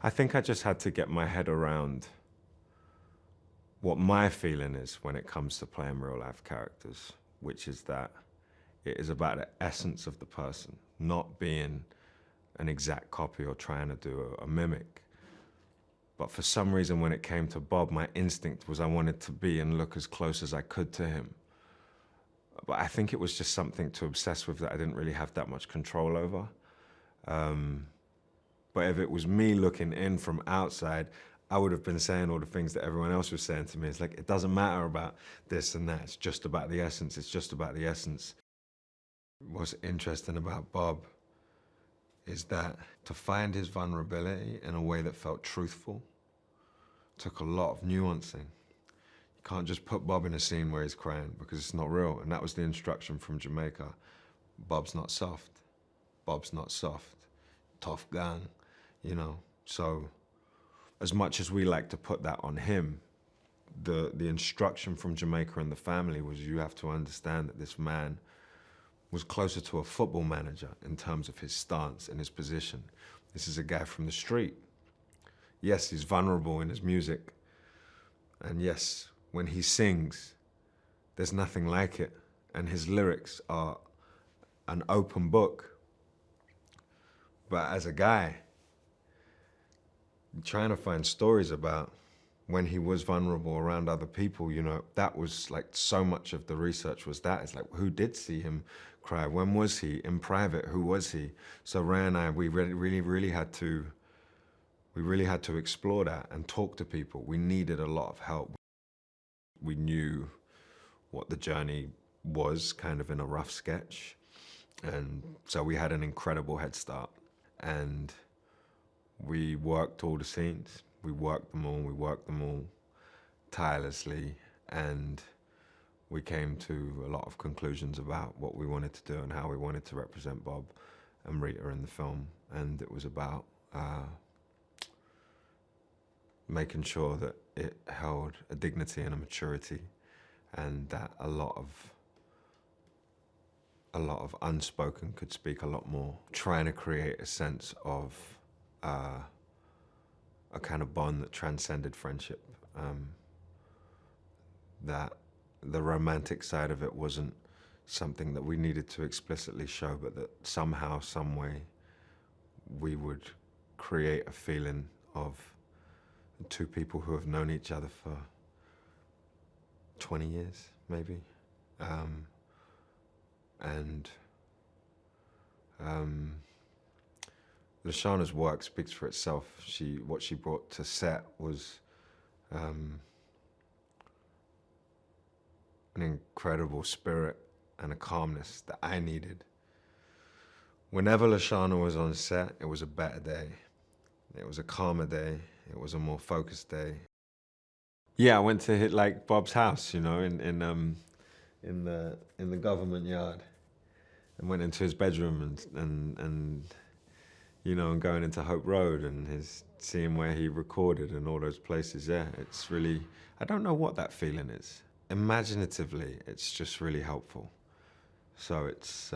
I think I just had to get my head around what my feeling is when it comes to playing real life characters, which is that it is about the essence of the person, not being an exact copy or trying to do a mimic. But for some reason, when it came to Bob, my instinct was I wanted to be and look as close as I could to him. But I think it was just something to obsess with that I didn't really have that much control over. But if it was me looking in from outside, I would have been saying all the things that everyone else was saying to me. It's like, it doesn't matter about this and that. It's just about the essence. It's just about the essence. What's interesting about Bob is that to find his vulnerability in a way that felt truthful took a lot of nuancing. You can't just put Bob in a scene where he's crying because it's not real. And that was the instruction from Jamaica. Bob's not soft. Bob's not soft. Tough gang, you know. So as much as we like to put that on him, the instruction from Jamaica and the family was you have to understand that this man was closer to a football manager in terms of his stance and his position. This is a guy from the street. Yes, he's vulnerable in his music. And yes, when he sings, there's nothing like it. And his lyrics are an open book. But as a guy, trying to find stories about when he was vulnerable around other people, you know, that was like so much of the research was that. It's like, who did see him cry? When was he? In private, who was he? So Ray and I, we really had to explore that and talk to people. We needed a lot of help. We knew what the journey was kind of in a rough sketch. And so we had an incredible head start. And we worked all the scenes. We worked them all tirelessly, and we came to a lot of conclusions about what we wanted to do and how we wanted to represent Bob and Rita in the film. And it was about making sure that it held a dignity and a maturity, and that a lot of unspoken could speak a lot more, trying to create a sense of a kind of bond that transcended friendship. That the romantic side of it wasn't something that we needed to explicitly show, but that somehow, some way, we would create a feeling of two people who have known each other for 20 years, maybe. Lashana's work speaks for itself. What she brought to set was an incredible spirit and a calmness that I needed. Whenever Lashana was on set, it was a better day. It was a calmer day. It was a more focused day. Yeah, I went to hit like Bob's house, you know, in the government yard, and went into his bedroom and you know, and going into Hope Road and seeing where he recorded and all those places. Yeah, it's really, I don't know what that feeling is. Imaginatively, it's just really helpful. So it's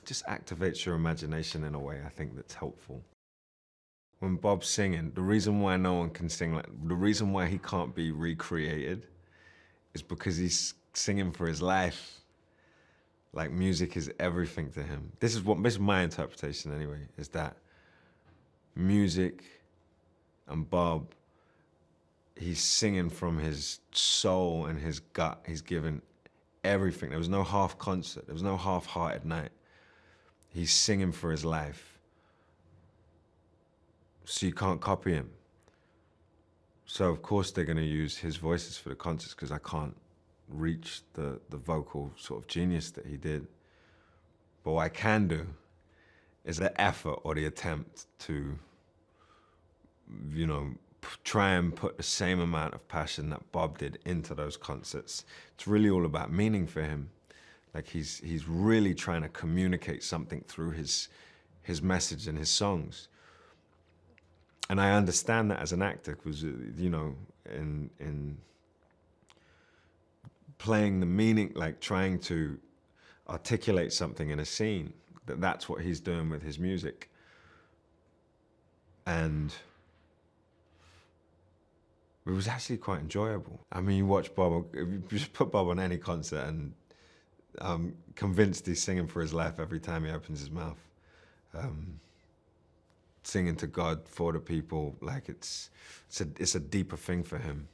just activates your imagination in a way I think that's helpful. When Bob's singing, the reason why no one can sing the reason why he can't be recreated is because he's singing for his life. Like, music is everything to him. This is my interpretation anyway, is that music and Bob, he's singing from his soul and his gut. He's given everything. There was no half concert. There was no half-hearted night. He's singing for his life. So you can't copy him. So of course they're gonna use his voices for the concerts because I can't reach the vocal sort of genius that he did. But what I can do is the effort or the attempt to, you know, try and put the same amount of passion that Bob did into those concerts. It's really all about meaning for him. Like he's really trying to communicate something through his message and his songs. And I understand that as an actor, because, you know, in playing the meaning, like trying to articulate something in a scene, that's what he's doing with his music. And it was actually quite enjoyable. I mean, you watch Bob, if you just put Bob on any concert, and I'm convinced he's singing for his life every time he opens his mouth. Singing to God for the people, like it's a deeper thing for him.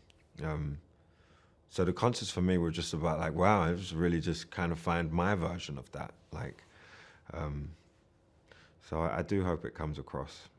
So the concerts for me were just about like, wow, I was really just kind of find my version of that. Like, so I do hope it comes across.